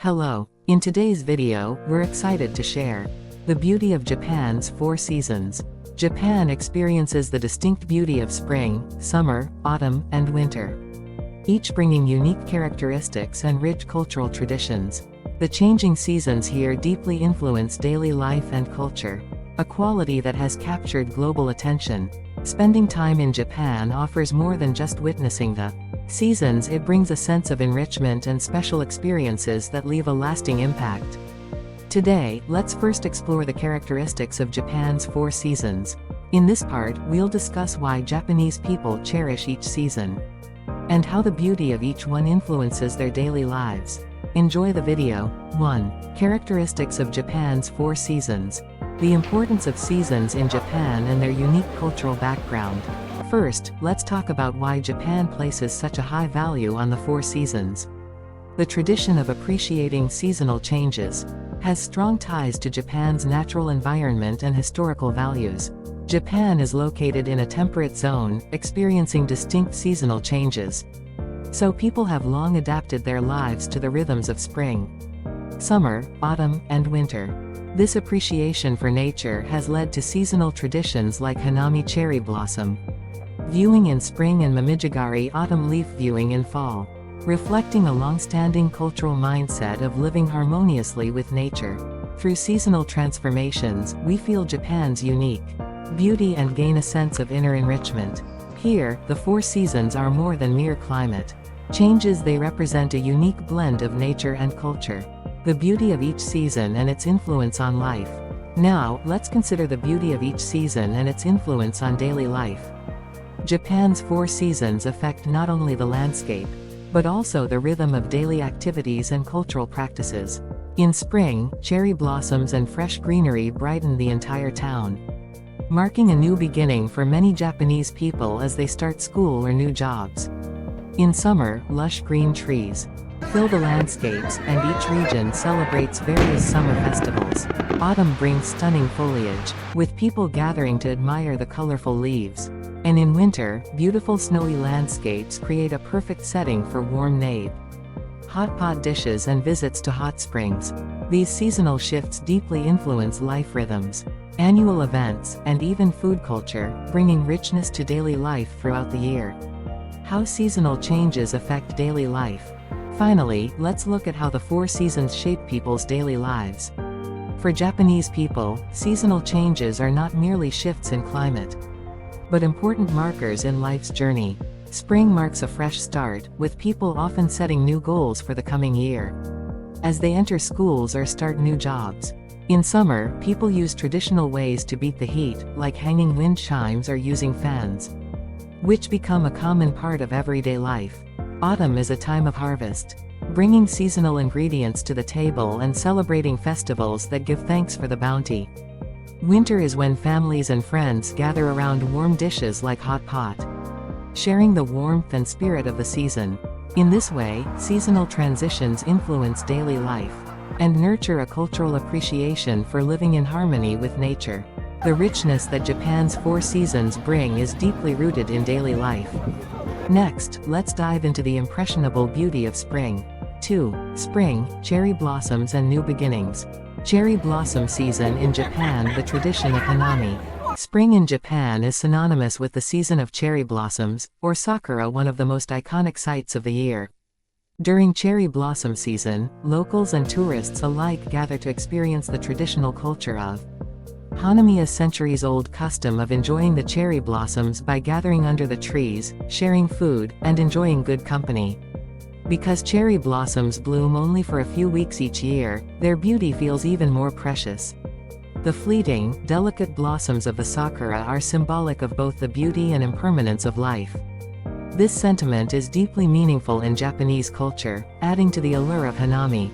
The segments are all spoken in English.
Hello. In today's video, we're excited to share the beauty of Japan's 4 seasons. Japan experiences the distinct beauty of spring, summer, autumn, and winter, each bringing unique characteristics and rich cultural traditions. The changing seasons here deeply influence daily life and culture, a quality that has captured global attention. Spending time in Japan offers more than just witnessing the seasons. It brings a sense of enrichment and special experiences that leave a lasting impact. Today, let's first explore the characteristics of Japan's 4 seasons. In this part, we'll discuss why Japanese people cherish each season, and how the beauty of each one influences their daily lives. Enjoy the video. 1. Characteristics of Japan's 4 seasons. The importance of seasons in Japan and their unique cultural background. First, let's talk about why Japan places such a high value on the 4 seasons. The tradition of appreciating seasonal changes has strong ties to Japan's natural environment and historical values. Japan is located in a temperate zone, experiencing distinct seasonal changes, so people have long adapted their lives to the rhythms of spring, summer, autumn, and winter. This appreciation for nature has led to seasonal traditions like hanami cherry blossom viewing in spring and momijigari autumn leaf viewing in fall, reflecting a long-standing cultural mindset of living harmoniously with nature. Through seasonal transformations, we feel Japan's unique beauty and gain a sense of inner enrichment. Here, the 4 seasons are more than mere climate changes. They represent a unique blend of nature and culture, the beauty of each season and its influence on life. Now, let's consider the beauty of each season and its influence on daily life. Japan's 4 seasons affect not only the landscape, but also the rhythm of daily activities and cultural practices. In spring, cherry blossoms and fresh greenery brighten the entire town, marking a new beginning for many Japanese people as they start school or new jobs. In summer, lush green trees fill the landscapes, and each region celebrates various summer festivals. Autumn brings stunning foliage, with people gathering to admire the colorful leaves. And in winter, beautiful snowy landscapes create a perfect setting for warm nabe, hot pot dishes and visits to hot springs. These seasonal shifts deeply influence life rhythms, annual events, and even food culture, bringing richness to daily life throughout the year. How seasonal changes affect daily life. Finally, let's look at how the 4 seasons shape people's daily lives. For Japanese people, seasonal changes are not merely shifts in climate, but important markers in life's journey. Spring marks a fresh start, with people often setting new goals for the coming year, as they enter schools or start new jobs. In summer, people use traditional ways to beat the heat, like hanging wind chimes or using fans, which become a common part of everyday life. Autumn is a time of harvest, bringing seasonal ingredients to the table and celebrating festivals that give thanks for the bounty. Winter is when families and friends gather around warm dishes like hot pot, sharing the warmth and spirit of the season. In this way, seasonal transitions influence daily life and nurture a cultural appreciation for living in harmony with nature. The richness that Japan's 4 seasons bring is deeply rooted in daily life. Next, let's dive into the impressionable beauty of spring. 2. Spring, cherry blossoms and new beginnings. Cherry blossom season in Japan. The tradition of hanami. Spring in Japan is synonymous with the season of cherry blossoms, or sakura, one of the most iconic sights of the year. During cherry blossom season, locals and tourists alike gather to experience the traditional culture of hanami, a centuries-old custom of enjoying the cherry blossoms by gathering under the trees, sharing food, and enjoying good company. Because cherry blossoms bloom only for a few weeks each year, their beauty feels even more precious. The fleeting, delicate blossoms of the sakura are symbolic of both the beauty and impermanence of life. This sentiment is deeply meaningful in Japanese culture, adding to the allure of hanami.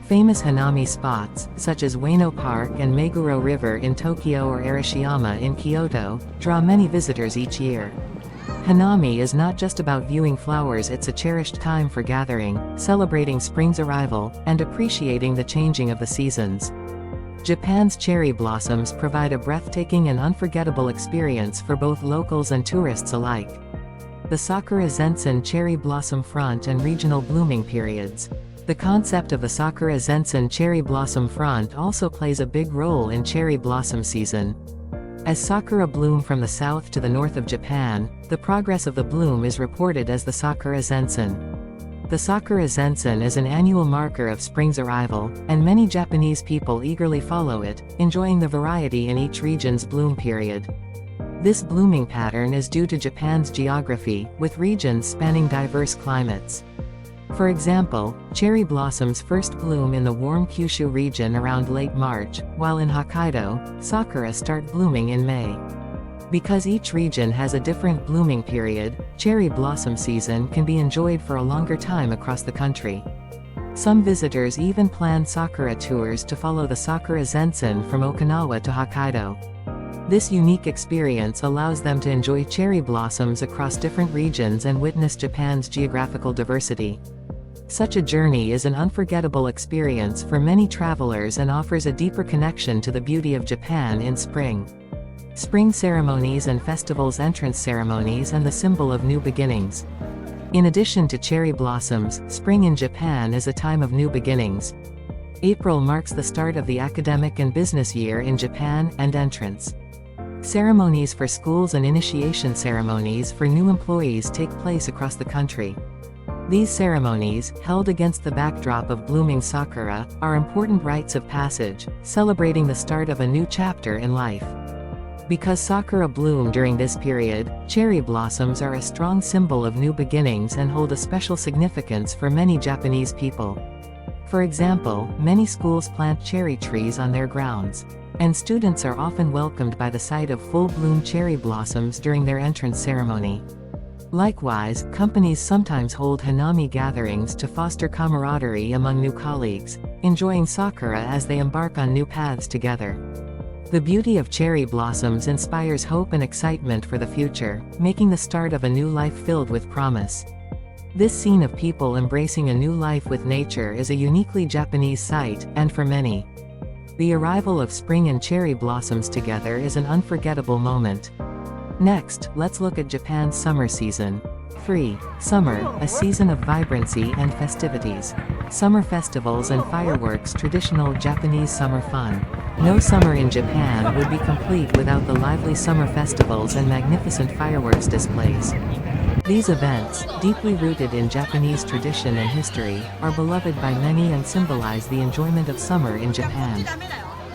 Famous hanami spots, such as Ueno Park and Meguro River in Tokyo or Arashiyama in Kyoto, draw many visitors each year. Hanami is not just about viewing flowers, it's a cherished time for gathering, celebrating spring's arrival, and appreciating the changing of the seasons. Japan's cherry blossoms provide a breathtaking and unforgettable experience for both locals and tourists alike. The Sakura Zensen cherry blossom front and regional blooming periods The concept of the sakura zensen cherry blossom front also plays a big role in cherry blossom season. As sakura bloom from the south to the north of Japan, the progress of the bloom is reported as the sakura zensen. The sakura zensen is an annual marker of spring's arrival, and many Japanese people eagerly follow it, enjoying the variety in each region's bloom period. This blooming pattern is due to Japan's geography, with regions spanning diverse climates. For example, cherry blossoms first bloom in the warm Kyushu region around late March, while in Hokkaido, sakura start blooming in May. Because each region has a different blooming period, cherry blossom season can be enjoyed for a longer time across the country. Some visitors even plan sakura tours to follow the sakura zensen from Okinawa to Hokkaido. This unique experience allows them to enjoy cherry blossoms across different regions and witness Japan's geographical diversity. Such a journey is an unforgettable experience for many travelers and offers a deeper connection to the beauty of Japan in spring. Spring ceremonies and festivals, entrance ceremonies, and the symbol of new beginnings. In addition to cherry blossoms, spring in Japan is a time of new beginnings. April marks the start of the academic and business year in Japan, and entrance ceremonies for schools and initiation ceremonies for new employees take place across the country. These ceremonies, held against the backdrop of blooming sakura, are important rites of passage, celebrating the start of a new chapter in life. Because sakura bloom during this period, cherry blossoms are a strong symbol of new beginnings and hold a special significance for many Japanese people. For example, many schools plant cherry trees on their grounds, and students are often welcomed by the sight of full-bloom cherry blossoms during their entrance ceremony. Likewise, companies sometimes hold hanami gatherings to foster camaraderie among new colleagues, enjoying sakura as they embark on new paths together. The beauty of cherry blossoms inspires hope and excitement for the future, making the start of a new life filled with promise. This scene of people embracing a new life with nature is a uniquely Japanese sight, and for many, the arrival of spring and cherry blossoms together is an unforgettable moment. Next, let's look at Japan's summer season. 3. Summer, a season of vibrancy and festivities. Summer festivals and fireworks. Traditional Japanese summer fun. No summer in Japan would be complete without the lively summer festivals and magnificent fireworks displays. These events, deeply rooted in Japanese tradition and history, are beloved by many and symbolize the enjoyment of summer in Japan.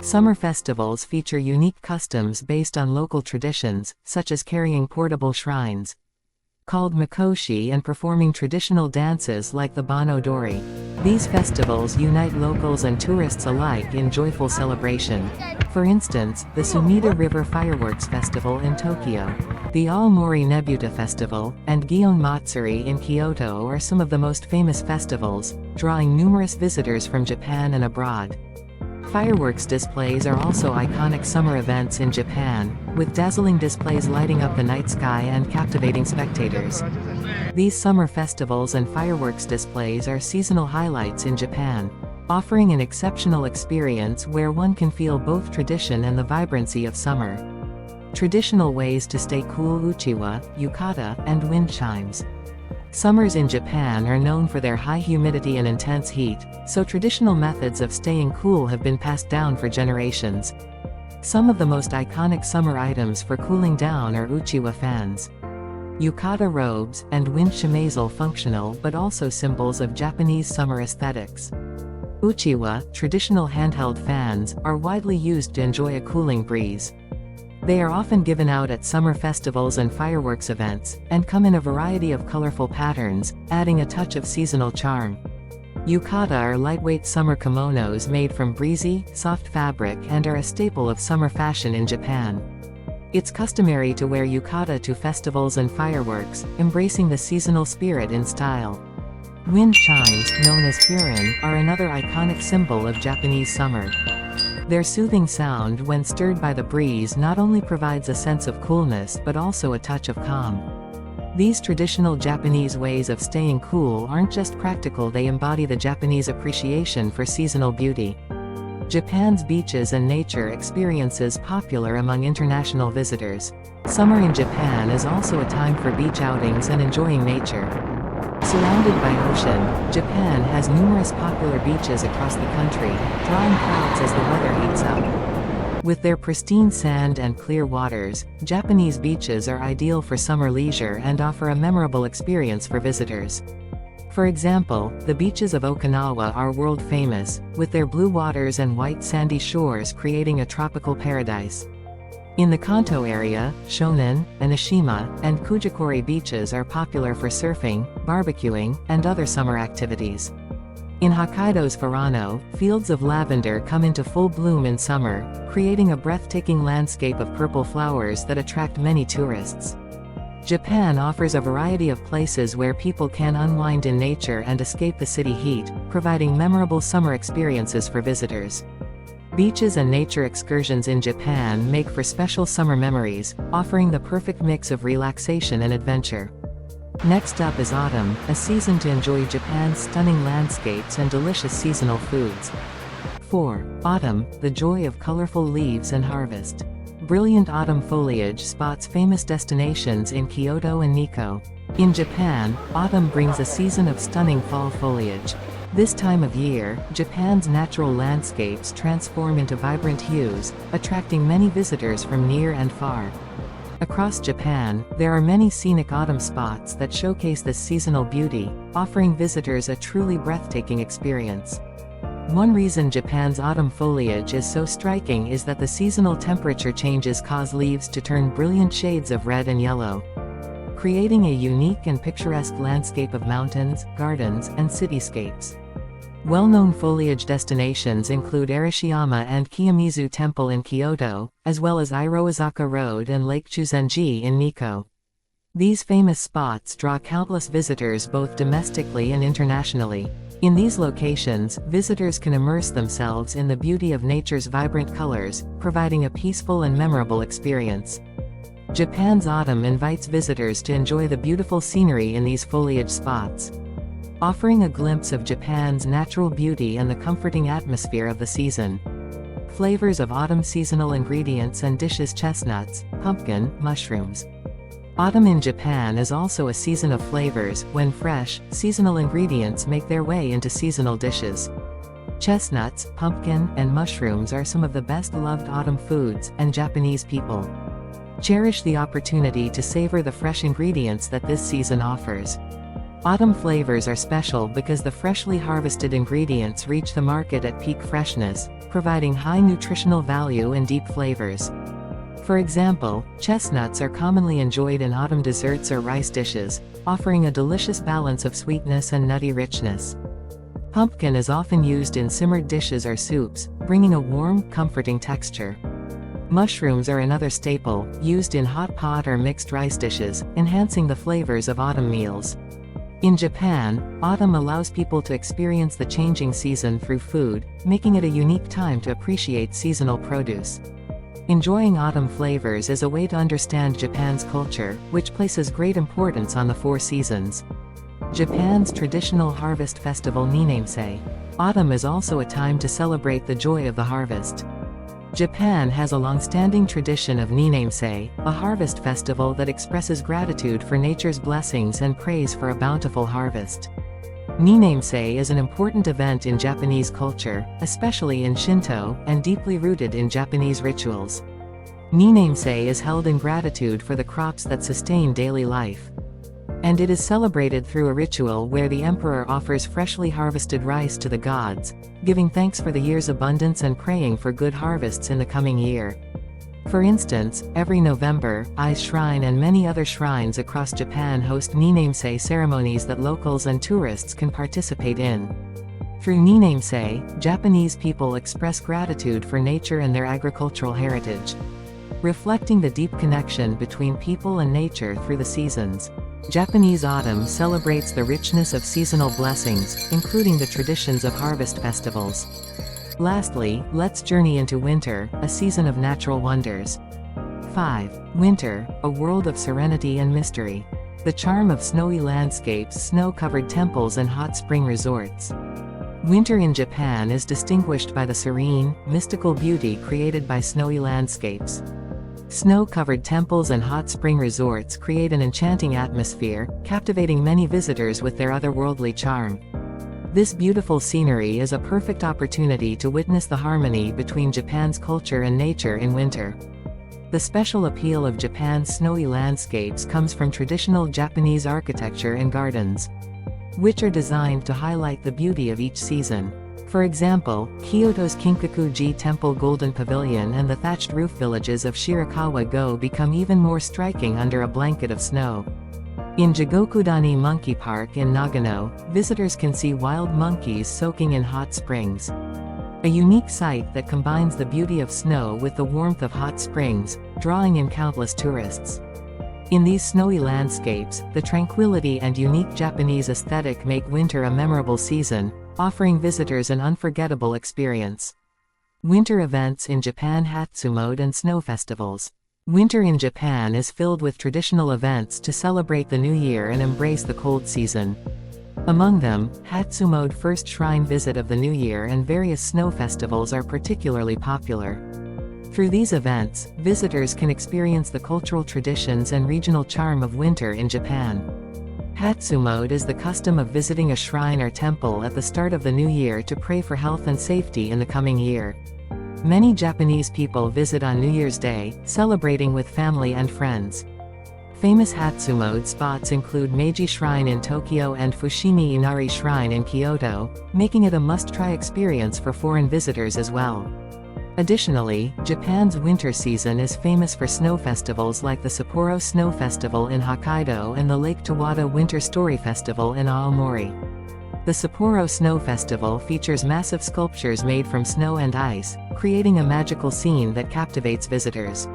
Summer festivals feature unique customs based on local traditions, such as carrying portable shrines, called mikoshi, and performing traditional dances like the Bon Odori. These festivals unite locals and tourists alike in joyful celebration. For instance, the Sumida River Fireworks Festival in Tokyo, the Aomori Nebuta Festival, and Gion Matsuri in Kyoto are some of the most famous festivals, drawing numerous visitors from Japan and abroad. Fireworks displays are also iconic summer events in Japan, with dazzling displays lighting up the night sky and captivating spectators. These summer festivals and fireworks displays are seasonal highlights in Japan, offering an exceptional experience where one can feel both tradition and the vibrancy of summer. Traditional ways to stay cool: uchiwa, yukata, and wind chimes. Summers in Japan are known for their high humidity and intense heat, so traditional methods of staying cool have been passed down for generations. Some of the most iconic summer items for cooling down are uchiwa fans, yukata robes, and wind chimaisal, functional but also symbols of Japanese summer aesthetics. Uchiwa, traditional handheld fans, are widely used to enjoy a cooling breeze. They are often given out at summer festivals and fireworks events, and come in a variety of colorful patterns, adding a touch of seasonal charm. Yukata are lightweight summer kimonos made from breezy, soft fabric and are a staple of summer fashion in Japan. It's customary to wear yukata to festivals and fireworks, embracing the seasonal spirit in style. Wind chimes, known as hurin, are another iconic symbol of Japanese summer. Their soothing sound when stirred by the breeze not only provides a sense of coolness but also a touch of calm. These traditional Japanese ways of staying cool aren't just practical, they embody the Japanese appreciation for seasonal beauty. Japan's beaches and nature experiences popular among international visitors. Summer in Japan is also a time for beach outings and enjoying nature. Surrounded by ocean, Japan has numerous popular beaches across the country, drawing crowds as the weather heats up. With their pristine sand and clear waters, Japanese beaches are ideal for summer leisure and offer a memorable experience for visitors. For example, the beaches of Okinawa are world famous, with their blue waters and white sandy shores creating a tropical paradise. In the Kanto area, Shonan, Enoshima, and Kujikori beaches are popular for surfing, barbecuing, and other summer activities. In Hokkaido's Furano, fields of lavender come into full bloom in summer, creating a breathtaking landscape of purple flowers that attract many tourists. Japan offers a variety of places where people can unwind in nature and escape the city heat, providing memorable summer experiences for visitors. Beaches and nature excursions in Japan make for special summer memories, offering the perfect mix of relaxation and adventure. Next up is autumn, a season to enjoy Japan's stunning landscapes and delicious seasonal foods. 4. Autumn, the joy of colorful leaves and harvest. Brilliant autumn foliage spots famous destinations in Kyoto and Nikko. In Japan, autumn brings a season of stunning fall foliage. This time of year, Japan's natural landscapes transform into vibrant hues, attracting many visitors from near and far. Across Japan, there are many scenic autumn spots that showcase this seasonal beauty, offering visitors a truly breathtaking experience. One reason Japan's autumn foliage is so striking is that the seasonal temperature changes cause leaves to turn brilliant shades of red and yellow, creating a unique and picturesque landscape of mountains, gardens, and cityscapes. Well-known foliage destinations include Arashiyama and Kiyomizu Temple in Kyoto, as well as Iroazaka Road and Lake Chuzenji in Nikko. These famous spots draw countless visitors both domestically and internationally. In these locations, visitors can immerse themselves in the beauty of nature's vibrant colors, providing a peaceful and memorable experience. Japan's autumn invites visitors to enjoy the beautiful scenery in these foliage spots, offering a glimpse of Japan's natural beauty and the comforting atmosphere of the season. Flavors of autumn seasonal ingredients and dishes: chestnuts, pumpkin, mushrooms. Autumn in Japan is also a season of flavors, when fresh, seasonal ingredients make their way into seasonal dishes. Chestnuts, pumpkin, and mushrooms are some of the best-loved autumn foods, and Japanese people cherish the opportunity to savor the fresh ingredients that this season offers. Autumn flavors are special because the freshly harvested ingredients reach the market at peak freshness, providing high nutritional value and deep flavors. For example, chestnuts are commonly enjoyed in autumn desserts or rice dishes, offering a delicious balance of sweetness and nutty richness. Pumpkin is often used in simmered dishes or soups, bringing a warm, comforting texture. Mushrooms are another staple, used in hot pot or mixed rice dishes, enhancing the flavors of autumn meals. In Japan, autumn allows people to experience the changing season through food, making it a unique time to appreciate seasonal produce. Enjoying autumn flavors is a way to understand Japan's culture, which places great importance on the four seasons. Japan's traditional harvest festival Ninamsei. Autumn is also a time to celebrate the joy of the harvest. Japan has a long-standing tradition of Ninamsei, a harvest festival that expresses gratitude for nature's blessings and praise for a bountiful harvest. Ninamsei is an important event in Japanese culture, especially in Shinto, and deeply rooted in Japanese rituals. Ninamsei is held in gratitude for the crops that sustain daily life, and it is celebrated through a ritual where the emperor offers freshly harvested rice to the gods, giving thanks for the year's abundance and praying for good harvests in the coming year. For instance, every November, Ai's Shrine and many other shrines across Japan host Ninamsei ceremonies that locals and tourists can participate in. Through Ninamsei, Japanese people express gratitude for nature and their agricultural heritage, reflecting the deep connection between people and nature through the seasons. Japanese autumn celebrates the richness of seasonal blessings, including the traditions of harvest festivals. Lastly, let's journey into winter, a season of natural wonders. 5. Winter, a world of serenity and mystery. The charm of snowy landscapes, snow-covered temples and hot spring resorts. Winter in Japan is distinguished by the serene, mystical beauty created by snowy landscapes. Snow-covered temples and hot spring resorts create an enchanting atmosphere, captivating many visitors with their otherworldly charm. This beautiful scenery is a perfect opportunity to witness the harmony between Japan's culture and nature in winter. The special appeal of Japan's snowy landscapes comes from traditional Japanese architecture and gardens, which are designed to highlight the beauty of each season. For example, Kyoto's Kinkaku-ji Temple Golden Pavilion and the thatched roof villages of Shirakawa-go become even more striking under a blanket of snow. In Jigokudani Monkey Park in Nagano, visitors can see wild monkeys soaking in hot springs, a unique sight that combines the beauty of snow with the warmth of hot springs, drawing in countless tourists. In these snowy landscapes, the tranquility and unique Japanese aesthetic make winter a memorable season, offering visitors an unforgettable experience. Winter events in Japan: Hatsumode and snow festivals. Winter in Japan is filled with traditional events to celebrate the new year and embrace the cold season. Among them, Hatsumode, first shrine visit of the new year, and various snow festivals are particularly popular. Through these events, visitors can experience the cultural traditions and regional charm of winter in Japan. Hatsumode is the custom of visiting a shrine or temple at the start of the new year to pray for health and safety in the coming year. Many Japanese people visit on New Year's Day, celebrating with family and friends. Famous Hatsumode spots include Meiji Shrine in Tokyo and Fushimi Inari Shrine in Kyoto, making it a must-try experience for foreign visitors as well. Additionally, Japan's winter season is famous for snow festivals like the Sapporo Snow Festival in Hokkaido and the Lake Tawada Winter Story Festival in Aomori. The Sapporo Snow Festival features massive sculptures made from snow and ice, creating a magical scene that captivates visitors.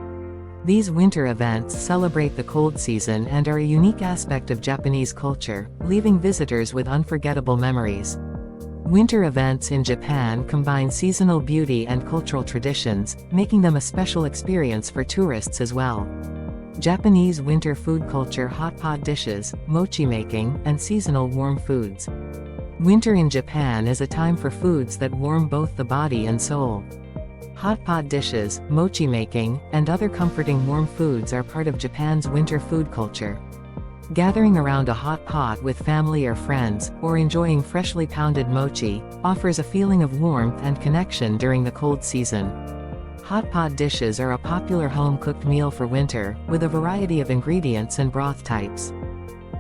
These winter events celebrate the cold season and are a unique aspect of Japanese culture, leaving visitors with unforgettable memories. Winter events in Japan combine seasonal beauty and cultural traditions, making them a special experience for tourists as well. Japanese winter food culture: hot pot dishes, mochi making, and seasonal warm foods. Winter in Japan is a time for foods that warm both the body and soul. Hot pot dishes, mochi making, and other comforting warm foods are part of Japan's winter food culture. Gathering around a hot pot with family or friends, or enjoying freshly pounded mochi, offers a feeling of warmth and connection during the cold season. Hot pot dishes are a popular home-cooked meal for winter, with a variety of ingredients and broth types.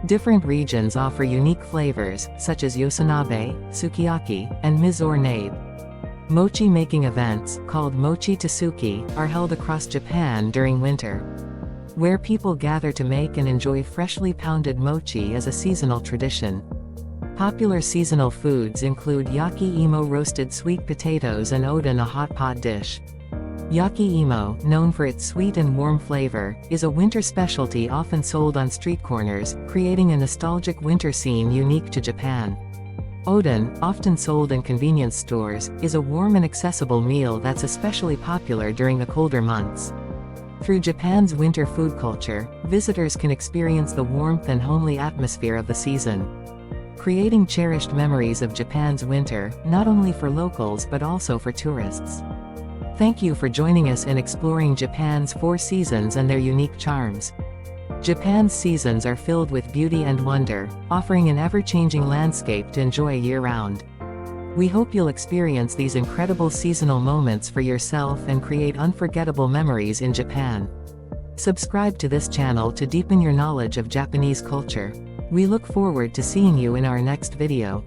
Different regions offer unique flavors, such as yosanabe, sukiyaki, and miso or nabe. Mochi making events, called mochi tsuki, are held across Japan during winter, where people gather to make and enjoy freshly pounded mochi as a seasonal tradition. Popular seasonal foods include yaki imo, roasted sweet potatoes, and oden, a hot pot dish. Yaki imo, known for its sweet and warm flavor, is a winter specialty often sold on street corners, creating a nostalgic winter scene unique to Japan. Oden, often sold in convenience stores, is a warm and accessible meal that's especially popular during the colder months. Through Japan's winter food culture, visitors can experience the warmth and homely atmosphere of the season, creating cherished memories of Japan's winter, not only for locals but also for tourists. Thank you for joining us in exploring Japan's 4 seasons and their unique charms. Japan's seasons are filled with beauty and wonder, offering an ever-changing landscape to enjoy year-round. We hope you'll experience these incredible seasonal moments for yourself and create unforgettable memories in Japan. Subscribe to this channel to deepen your knowledge of Japanese culture. We look forward to seeing you in our next video.